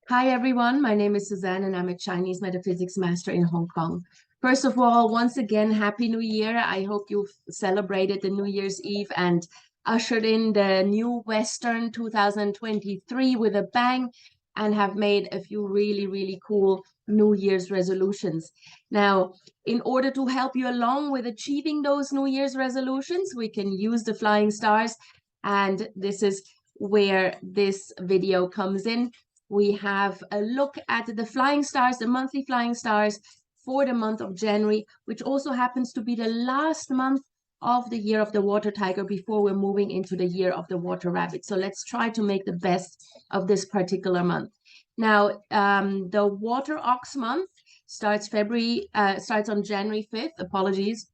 Hi everyone, my name is Suzanne and I'm a Chinese metaphysics master in Hong Kong. First of all, once again, Happy New Year. I hope you've celebrated the New Year's Eve and ushered in the new Western 2023 with a bang and have made a few really, really cool New Year's resolutions. Now, in order to help you along with achieving those New Year's resolutions, we can use the flying stars, and this is where this video comes in. We have a look at the flying stars, the monthly flying stars for the month of January, which also happens to be the last month of the year of the water tiger before we're moving into the year of the water rabbit. So let's try to make the best of this particular month. Now, the water ox month starts on January 5th, apologies,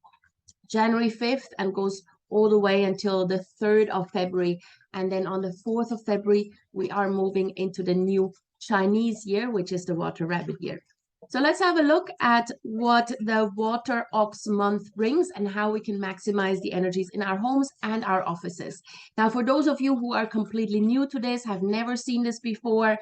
January 5th, and goes all the way until the 3rd of February. And then on the 4th of February, we are moving into the new Chinese year, which is the water rabbit year. So let's have a look at what the water ox month brings and how we can maximize the energies in our homes and our offices. Now, for those of you who are completely new to this, have never seen this before,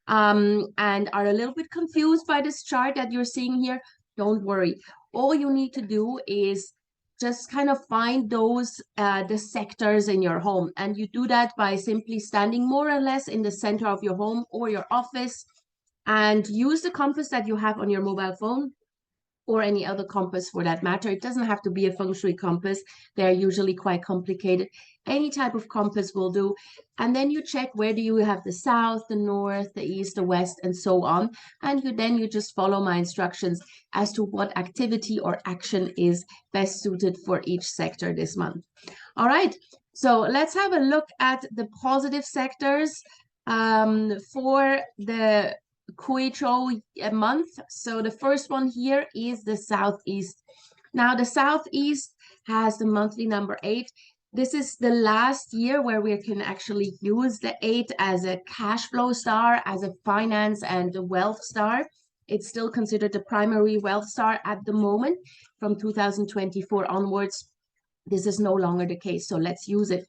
and are a little bit confused by this chart that you're seeing here, don't worry. All you need to do is just kind of find those the sectors in your home, and you do that by simply standing more or less in the center of your home or your office and use the compass that you have on your mobile phone or any other compass for that matter. It doesn't have to be a feng shui compass. They're usually quite complicated. Any type of compass will do. And then you check where do you have the south, the north, the east, the west, and so on. And you just follow my instructions as to what activity or action is best suited for each sector this month. All right, so let's have a look at the positive sectors for the Kuichou month. So the first one here is the southeast. Now the southeast has the monthly number 8. This is the last year where we can actually use the 8 as a cash flow star, as a finance and a wealth star. It's still considered the primary wealth star at the moment. From 2024 onwards, this is no longer the case, so let's use it.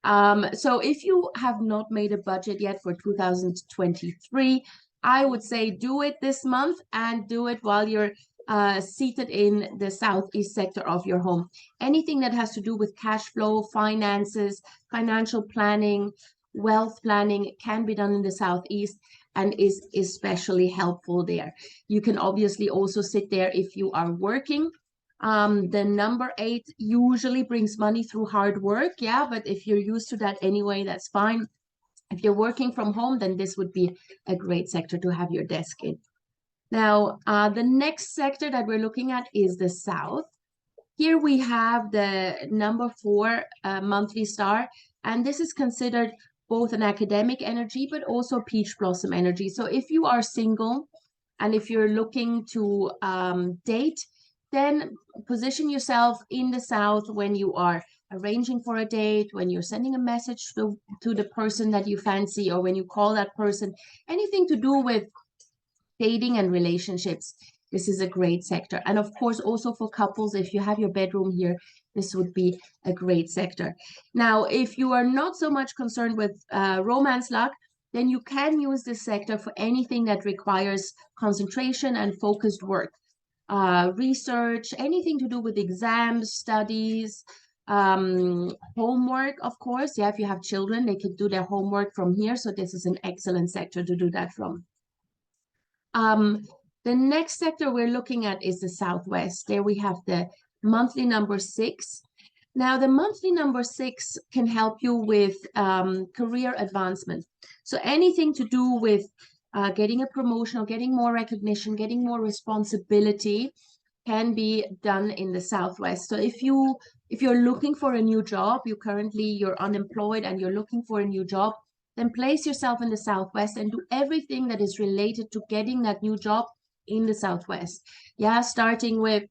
So if you have not made a budget yet for 2023, I would say do it this month and do it while you're seated in the southeast sector of your home. Anything that has to do with cash flow, finances, financial planning, wealth planning can be done in the southeast and is especially helpful there. You can obviously also sit there if you are working. The number 8 usually brings money through hard work, yeah, but if you're used to that anyway, that's fine. If you're working from home, then this would be a great sector to have your desk in. Now, the next sector that we're looking at is the south. Here we have the number 4 monthly star, and this is considered both an academic energy, but also peach blossom energy. So if you are single and if you're looking to date, then position yourself in the south when you are arranging for a date, when you're sending a message to the person that you fancy, or when you call that person, anything to do with dating and relationships. This is a great sector. And of course, also for couples, if you have your bedroom here, this would be a great sector. Now, if you are not so much concerned with romance luck, then you can use this sector for anything that requires concentration and focused work. Research, anything to do with exams, studies, homework, of course. Yeah, if you have children, they could do their homework from here. So this is an excellent sector to do that from. The next sector we're looking at is the southwest. There we have the monthly number 6. Now, the monthly number 6 can help you with career advancement. So anything to do with getting a promotion or getting more recognition, getting more responsibility can be done in the southwest. So if you're looking for a new job, you're unemployed and you're looking for a new job, then place yourself in the southwest and do everything that is related to getting that new job in the southwest. Yeah, starting with,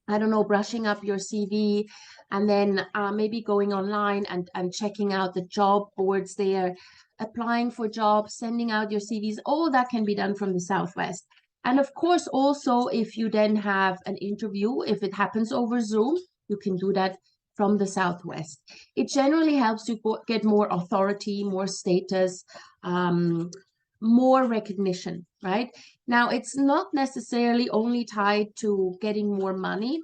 I don't know, brushing up your CV, and then maybe going online and checking out the job boards there, applying for jobs, sending out your CVs. All that can be done from the southwest. And of course, also, if you then have an interview, if it happens over Zoom, you can do that from the southwest. It generally helps you get more authority, more status, more recognition, right? Now, it's not necessarily only tied to getting more money.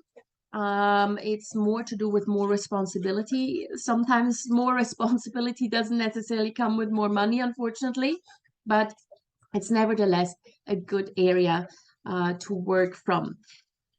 It's more to do with more responsibility. Sometimes more responsibility doesn't necessarily come with more money, unfortunately, but it's nevertheless a good area to work from.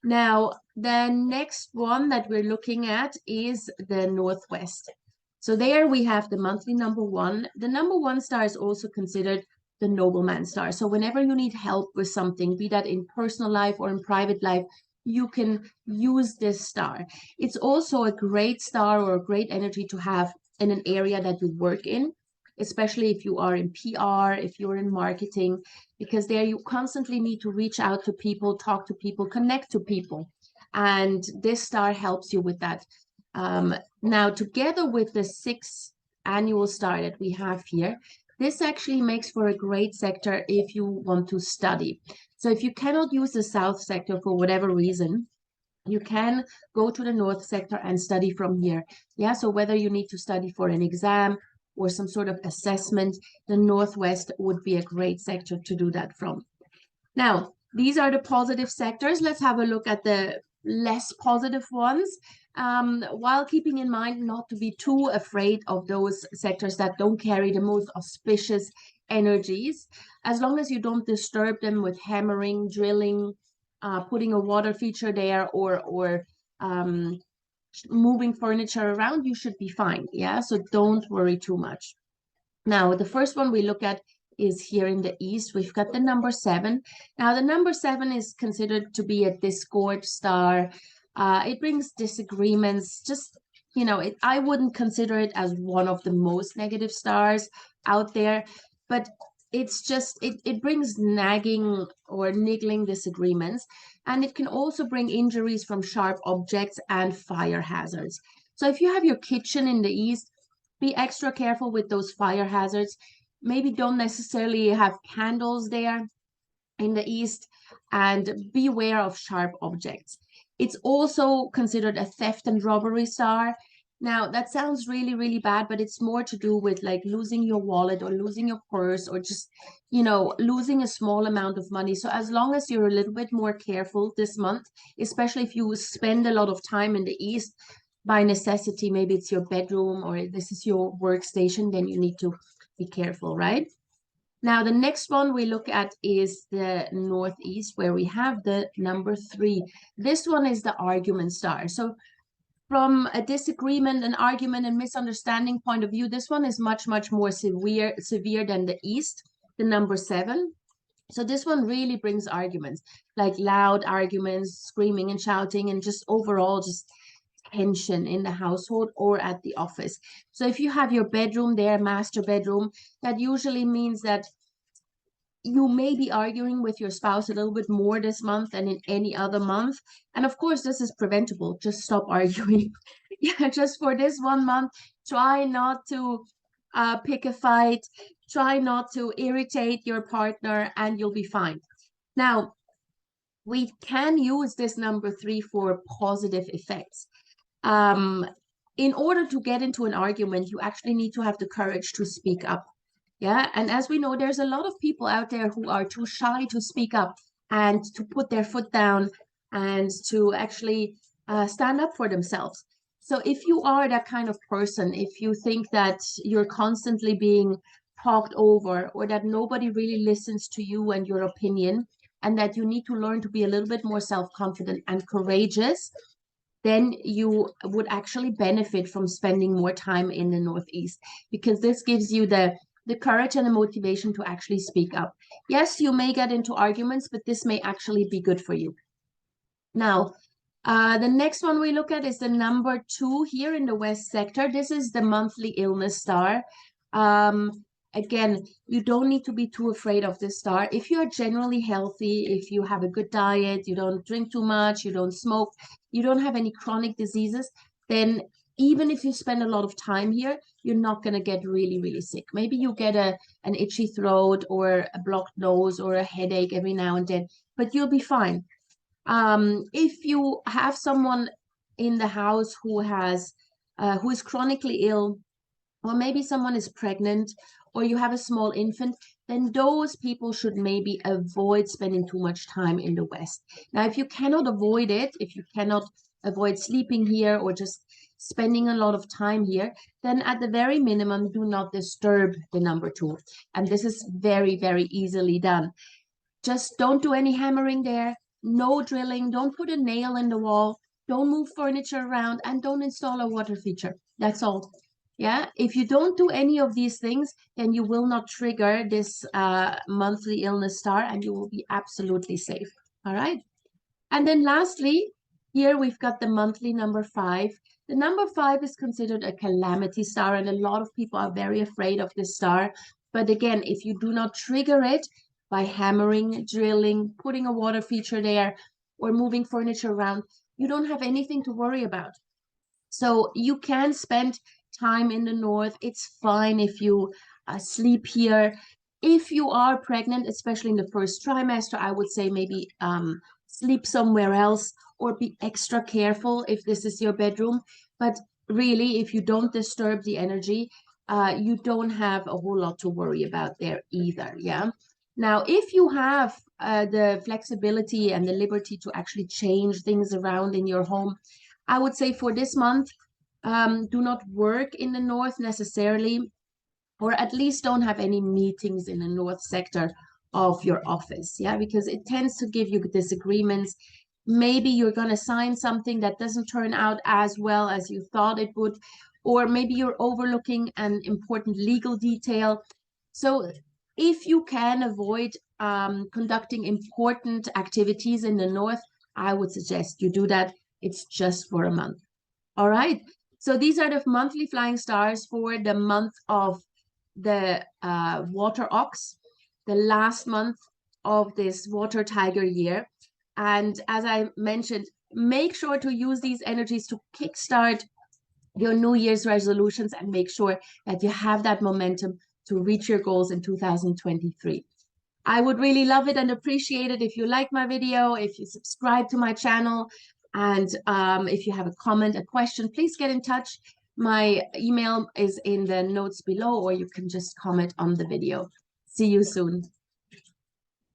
Now, the next one that we're looking at is the Northwest. So there we have the monthly number one. The number one star is also considered the nobleman star. So whenever you need help with something, be that in personal life or in private life, you can use this star. It's also a great star or a great energy to have in an area that you work in, especially if you are in PR, if you're in marketing, because there you constantly need to reach out to people, talk to people, connect to people. And this star helps you with that. Now, together with the 6th annual star that we have here, this actually makes for a great sector if you want to study. So if you cannot use the south sector for whatever reason, you can go to the north sector and study from here. Yeah, so whether you need to study for an exam or some sort of assessment, the Northwest would be a great sector to do that from. Now, these are the positive sectors. Let's have a look at the less positive ones, while keeping in mind not to be too afraid of those sectors that don't carry the most auspicious energies. As long as you don't disturb them with hammering, drilling, putting a water feature there, or moving furniture around, you should be fine. Yeah, so don't worry too much. Now, the first one we look at is here in the east. We've got the number 7. Now, the number 7 is considered to be a discord star. It brings disagreements. Just, you know, I wouldn't consider it as one of the most negative stars out there, but it's just, it brings nagging or niggling disagreements, and it can also bring injuries from sharp objects and fire hazards. So if you have your kitchen in the east, be extra careful with those fire hazards. Maybe don't necessarily have candles there in the east, and beware of sharp objects. It's also considered a theft and robbery star. Now, that sounds really, really bad, but it's more to do with like losing your wallet or losing your purse or just, you know, losing a small amount of money. So as long as you're a little bit more careful this month, especially if you spend a lot of time in the east, by necessity, maybe it's your bedroom or this is your workstation, then you need to be careful, right? Now, the next one we look at is the Northeast, where we have the number 3. This one is the argument star. So from a disagreement, an argument, and misunderstanding point of view, this one is much, much more severe than the East, the number 7. So this one really brings arguments, like loud arguments, screaming and shouting, and just overall just tension in the household or at the office. So if you have your bedroom there, master bedroom, that usually means that you may be arguing with your spouse a little bit more this month than in any other month. And of course, this is preventable. Just stop arguing. Yeah, just for this 1 month, try not to pick a fight. Try not to irritate your partner, and you'll be fine. Now, we can use this number 3 for positive effects. In order to get into an argument, you actually need to have the courage to speak up. Yeah, and as we know, there's a lot of people out there who are too shy to speak up and to put their foot down and to actually stand up for themselves. So if you are that kind of person, if you think that you're constantly being talked over or that nobody really listens to you and your opinion, and that you need to learn to be a little bit more self-confident and courageous, then you would actually benefit from spending more time in the Northeast, because this gives you the courage and the motivation to actually speak up. Yes, you may get into arguments, but this may actually be good for you. Now, the next one we look at is the number 2 here in the West sector. This is the monthly illness star. Again, you don't need to be too afraid of this star. If you're generally healthy, if you have a good diet, you don't drink too much, you don't smoke, you don't have any chronic diseases, then even if you spend a lot of time here, you're not going to get really, really sick. Maybe you get an itchy throat or a blocked nose or a headache every now and then, but you'll be fine. If you have someone in the house who is chronically ill, or maybe someone is pregnant, or you have a small infant, then those people should maybe avoid spending too much time in the west. Now, if you cannot avoid it, if you cannot avoid sleeping here or just spending a lot of time here, then at the very minimum, do not disturb the number 2. And this is very, very easily done. Just don't do any hammering there, no drilling, don't put a nail in the wall, don't move furniture around, and don't install a water feature. That's all. Yeah, if you don't do any of these things, then you will not trigger this monthly illness star and you will be absolutely safe. All right. And then lastly, here we've got the monthly number 5. The number 5 is considered a calamity star, and a lot of people are very afraid of this star. But again, if you do not trigger it by hammering, drilling, putting a water feature there, or moving furniture around, you don't have anything to worry about. So you can spend time in the north. It's fine if you sleep here. If you are pregnant, especially in the first trimester, I would say maybe sleep somewhere else or be extra careful if this is your bedroom. But really, if you don't disturb the energy, you don't have a whole lot to worry about there either. Yeah. Now, if you have the flexibility and the liberty to actually change things around in your home, I would say for this month, do not work in the north necessarily, or at least don't have any meetings in the north sector of your office. Yeah, because it tends to give you disagreements. Maybe you're going to sign something that doesn't turn out as well as you thought it would, or maybe you're overlooking an important legal detail. So if you can avoid conducting important activities in the north, I would suggest you do that. It's just for a month. All right. So these are the monthly flying stars for the month of the water ox, the last month of this water tiger year. And as I mentioned, make sure to use these energies to kickstart your New Year's resolutions and make sure that you have that momentum to reach your goals in 2023. I would really love it and appreciate it if you like my video, if you subscribe to my channel, and if you have a comment, a question, please get in touch. My email is in the notes below, or you can just comment on the video. See you soon.